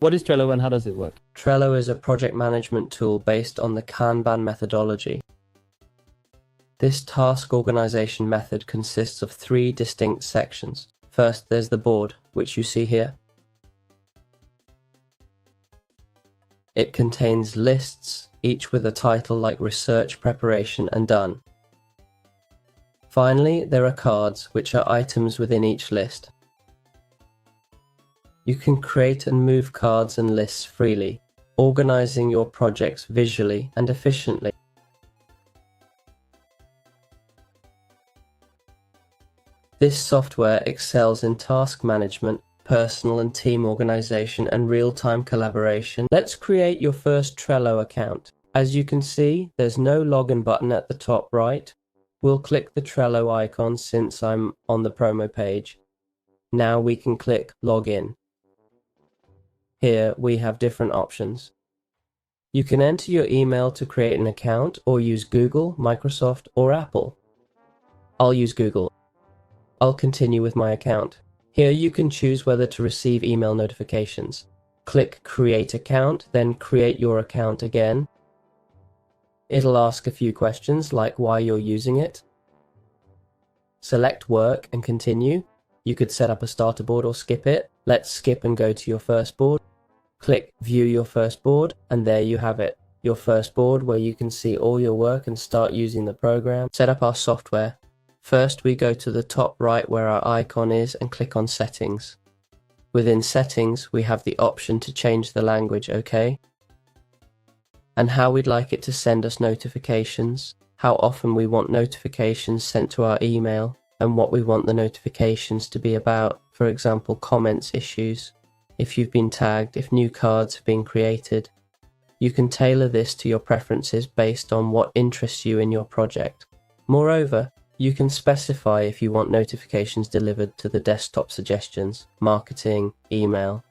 What is Trello and how does it work? Trello is a project management tool based on the Kanban methodology. This task organization method consists of three distinct sections. First, there's the board, which you see here. It contains lists, each with a title like research, preparation, and done. Finally, there are cards, which are items within each list. You can create and move cards and lists freely, organizing your projects visually and efficiently. This software excels in task management, personal and team organization, and real-time collaboration. Let's create your first Trello account. As you can see, there's no login button at the top right. We'll click the Trello icon since I'm on the promo page. Now we can click Login. Here we have different options. You can enter your email to create an account or use Google, Microsoft, or Apple. I'll use Google. I'll continue with my account. Here you can choose whether to receive email notifications. Click Create Account, then create your account again. It'll ask a few questions like why you're using it. Select Work and continue. You could set up a starter board or skip it. Let's skip and go to your first board. Click View Your First Board, and there you have it. Your first board where you can see all your work and start using the program. Set up our software. First, we go to the top right where our icon is and click on Settings. Within Settings, we have the option to change the language, okay? And how we'd like it to send us notifications, how often we want notifications sent to our email, and what we want the notifications to be about, for example, comments, issues, if you've been tagged, if new cards have been created. You can tailor this to your preferences based on what interests you in your project. Moreover, you can specify if you want notifications delivered to the desktop suggestions, marketing, email.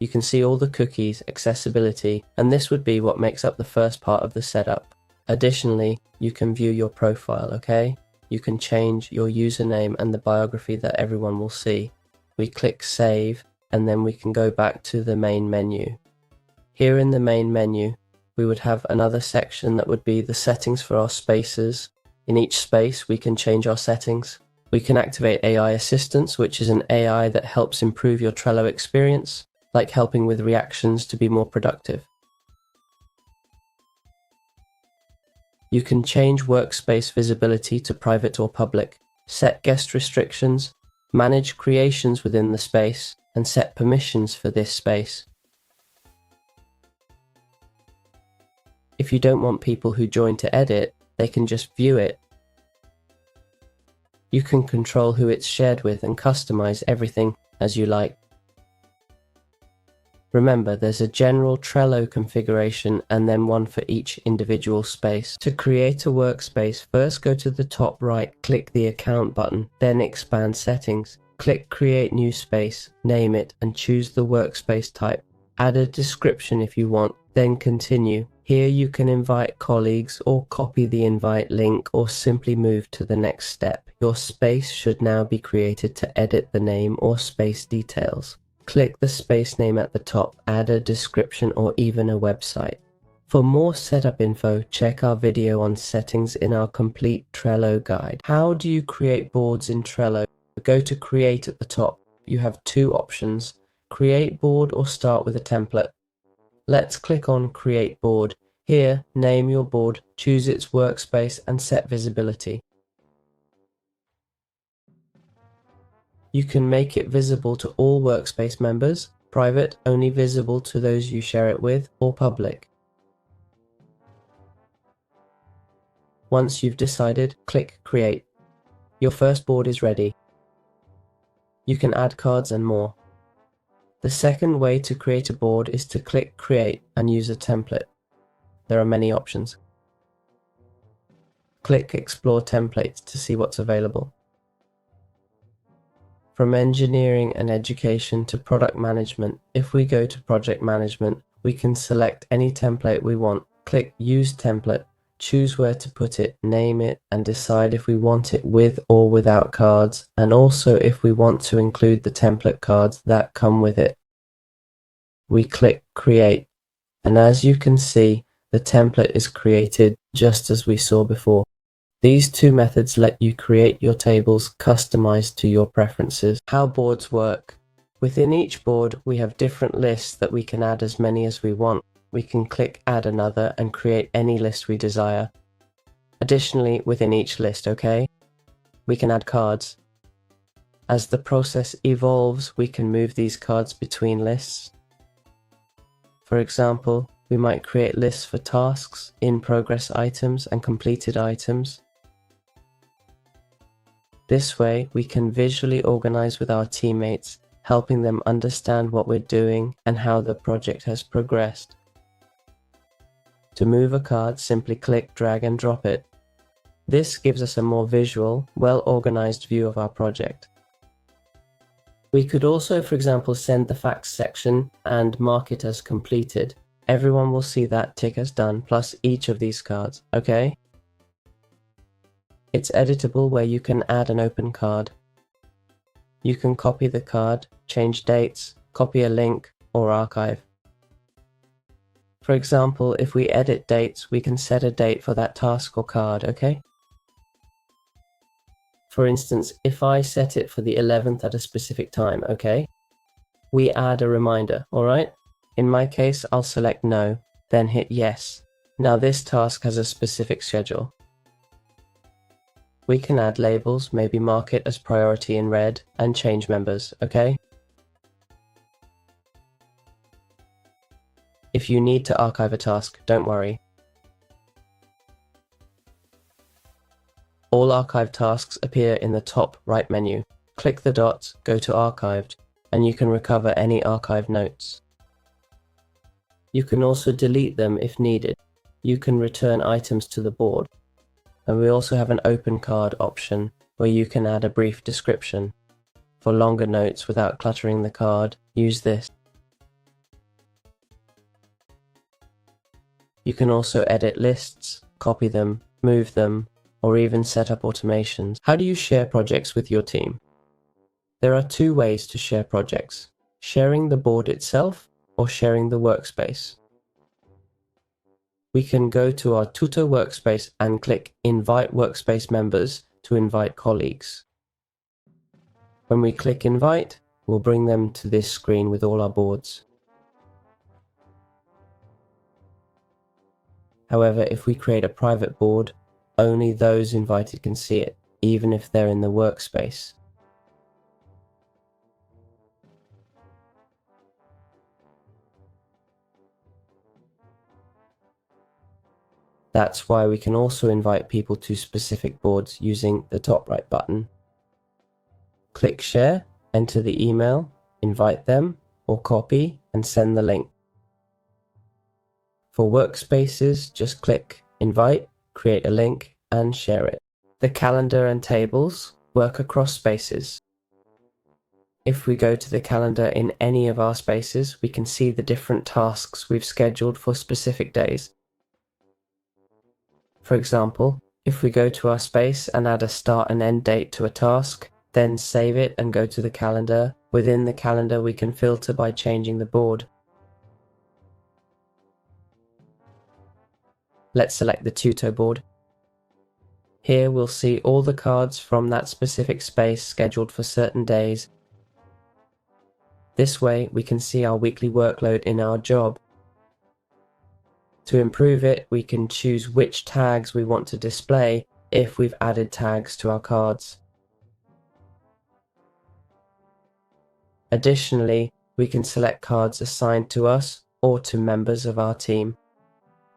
You can see all the cookies, accessibility, and this would be what makes up the first part of the setup. Additionally, you can view your profile, okay? You can change your username and the biography that everyone will see. We click Save, and then we can go back to the main menu. Here in the main menu, we would have another section that would be the settings for our spaces. In each space, we can change our settings. We can activate AI Assistance, which is an AI that helps improve your Trello experience, like helping with reactions to be more productive. You can change workspace visibility to private or public, set guest restrictions, manage creations within the space, and set permissions for this space. If you don't want people who join to edit, they can just view it. You can control who it's shared with and customize everything as you like. Remember, there's a general Trello configuration and then one for each individual space. To create a workspace, first go to the top right, click the Account button, then expand Settings. Click Create New Space, name it, and choose the workspace type. Add a description if you want, then continue. Here you can invite colleagues or copy the invite link or simply move to the next step. Your space should now be created to edit the name or space details. Click the space name at the top, add a description or even a website. For more setup info, check our video on settings in our complete Trello guide. How do you create boards in Trello? Go to Create at the top. You have two options, Create Board or start with a template. Let's click on Create Board. Here, name your board, choose its workspace and set visibility. You can make it visible to all workspace members, private, only visible to those you share it with, or public. Once you've decided, click Create. Your first board is ready. You can add cards and more. The second way to create a board is to click Create and use a template. There are many options. Click Explore Templates to see what's available. From engineering and education to product management, if we go to project management, we can select any template we want. Click Use Template, choose where to put it, name it, and decide if we want it with or without cards, and also if we want to include the template cards that come with it. we click Create, and as you can see, the template is created just as we saw before. These two methods let you create your tables customized to your preferences. How boards work. Within each board, we have different lists that we can add as many as we want. We can click Add Another and create any list we desire. Additionally, within each list, we can add cards. As the process evolves, we can move these cards between lists. For example, we might create lists for tasks, in-progress items, and completed items. This way, we can visually organize with our teammates, helping them understand what we're doing and how the project has progressed. To move a card, simply click, drag, and drop it. This gives us a more visual, well-organized view of our project. We could also, for example, send the facts section and mark it as completed. Everyone will see that tick as done, plus each of these cards, okay? It's editable where you can add an open card. You can copy the card, change dates, copy a link, or archive. For example, if we edit dates, we can set a date for that task or card, okay? For instance, if I set it for the 11th at a specific time, okay? We add a reminder, alright? In my case, I'll select no, then hit yes. Now this task has a specific schedule. We can add labels, maybe mark it as priority in red, and change members, okay? If you need to archive a task, don't worry. All archived tasks appear in the top right menu. Click the dot, go to Archived, and you can recover any archived notes. You can also delete them if needed. You can return items to the board. And we also have an open card option where you can add a brief description. For longer notes without cluttering the card, use this. You can also edit lists, copy them, move them, or even set up automations. How do you share projects with your team? There are two ways to share projects: sharing the board itself or sharing the workspace. We can go to our Tutor workspace and click Invite Workspace Members to invite colleagues. When we click Invite, we'll bring them to this screen with all our boards. However, if we create a private board, only those invited can see it, even if they're in the workspace. That's why we can also invite people to specific boards using the top right button. Click Share, enter the email, invite them, or copy and send the link. For workspaces, just click Invite, create a link, and share it. The calendar and tables work across spaces. If we go to the calendar in any of our spaces, we can see the different tasks we've scheduled for specific days. For example, if we go to our space and add a start and end date to a task, then save it and go to the calendar, within the calendar we can filter by changing the board. Let's select the Tutor board. Here we'll see all the cards from that specific space scheduled for certain days. This way we can see our weekly workload in our job. To improve it, we can choose which tags we want to display if we've added tags to our cards. Additionally, we can select cards assigned to us or to members of our team.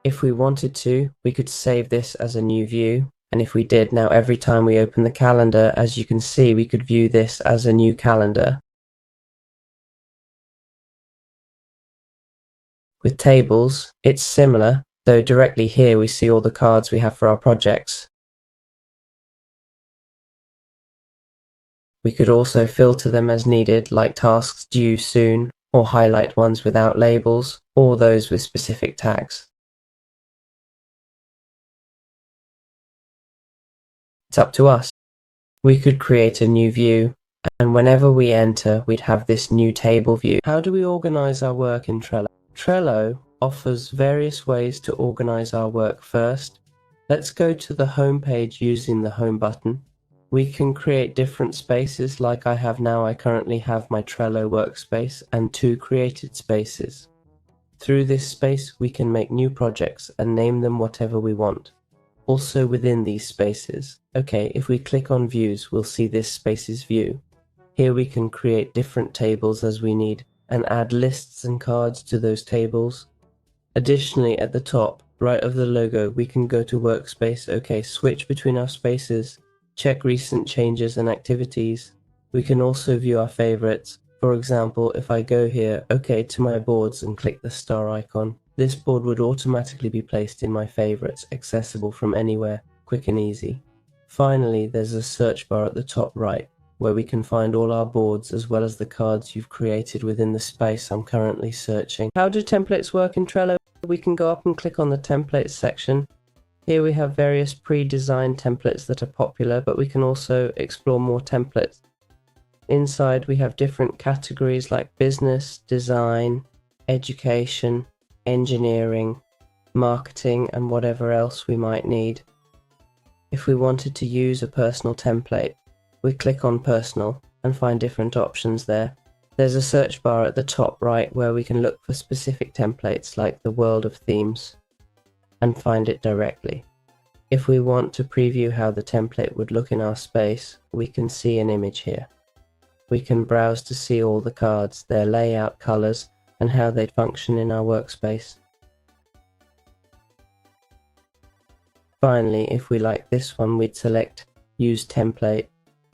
If we wanted to, we could save this as a new view, and if we did, now every time we open the calendar, as you can see, we could view this as a new calendar. With tables, it's similar, though directly here we see all the cards we have for our projects. We could also filter them as needed, like tasks due soon, or highlight ones without labels, or those with specific tags. It's up to us. We could create a new view, And whenever we enter, we'd have this new table view. How do we organize our work in Trello? Trello offers various ways to organize our work. First, let's go to the home page using the home button. We can create different spaces like I have now. I currently have my Trello workspace and 2 created spaces. Through this space, we can make new projects and name them whatever we want. Also within these spaces, if we click on views, we'll see this spaces view. Here we can create different tables as we need and add lists and cards to those tables. Additionally, at the top right of the logo, we can go to workspace. Switch between our spaces, check recent changes and activities. We can also view our favorites. For example, if I go here, to my boards and click the star icon, this board would automatically be placed in my favorites, accessible from anywhere, quick and easy. Finally, there's a search bar at the top right, where we can find all our boards as well as the cards you've created within the space I'm currently searching. How do templates work in Trello? We can go up and click on the templates section. Here we have various pre-designed templates that are popular, but we can also explore more templates. Inside we have different categories like business, design, education, engineering, marketing, and whatever else we might need. If we wanted to use a personal template, we click on personal and find different options there. There's a search bar at the top right where we can look for specific templates like the world of themes and find it directly. If we want to preview how the template would look in our space, we can see an image here. We can browse to see all the cards, their layout, colors, and how they'd function in our workspace. Finally, if we like this one, we'd select Use Template.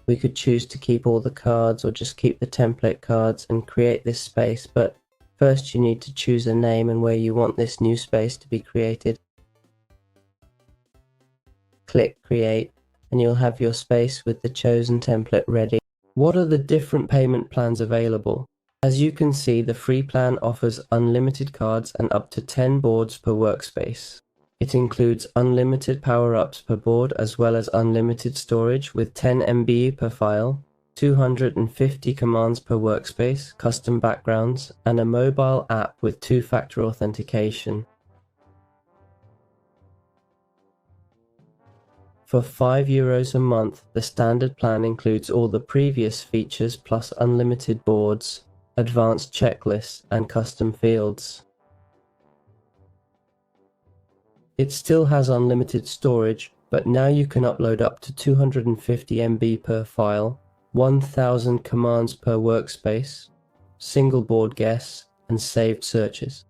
We could choose to keep all the cards or just keep the template cards and create this space, but first you need to choose a name and where you want this new space to be created. Click Create and you'll have your space with the chosen template ready. What are the different payment plans available? As you can see, the free plan offers unlimited cards and up to 10 boards per workspace. It includes unlimited power-ups per board as well as unlimited storage with 10 MB per file, 250 commands per workspace, custom backgrounds, and a mobile app with 2-factor authentication. For €5 a month, the standard plan includes all the previous features plus unlimited boards, advanced checklists, and custom fields. It still has unlimited storage, but now you can upload up to 250 MB per file, 1000 commands per workspace, single board guests, and saved searches.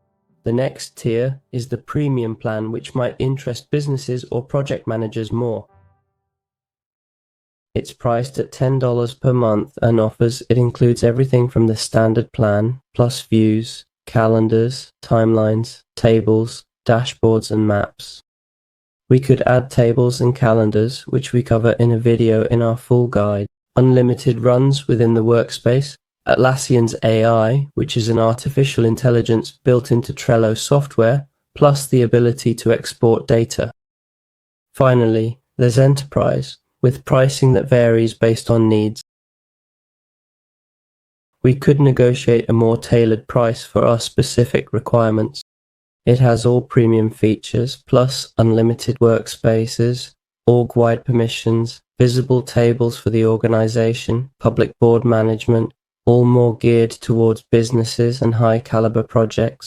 The next tier is the premium plan, which might interest businesses or project managers more. It's priced at $10 per month and it includes everything from the standard plan, plus views, calendars, timelines, tables, dashboards, and maps. We could add tables and calendars, which we cover in a video in our full guide. Unlimited runs within the workspace, Atlassian's AI, which is an artificial intelligence built into Trello software, plus the ability to export data. Finally, there's Enterprise, with pricing that varies based on needs. We could negotiate a more tailored price for our specific requirements. It has all premium features, plus unlimited workspaces, org-wide permissions, visible tables for the organization, public board management, all more geared towards businesses and high-caliber projects.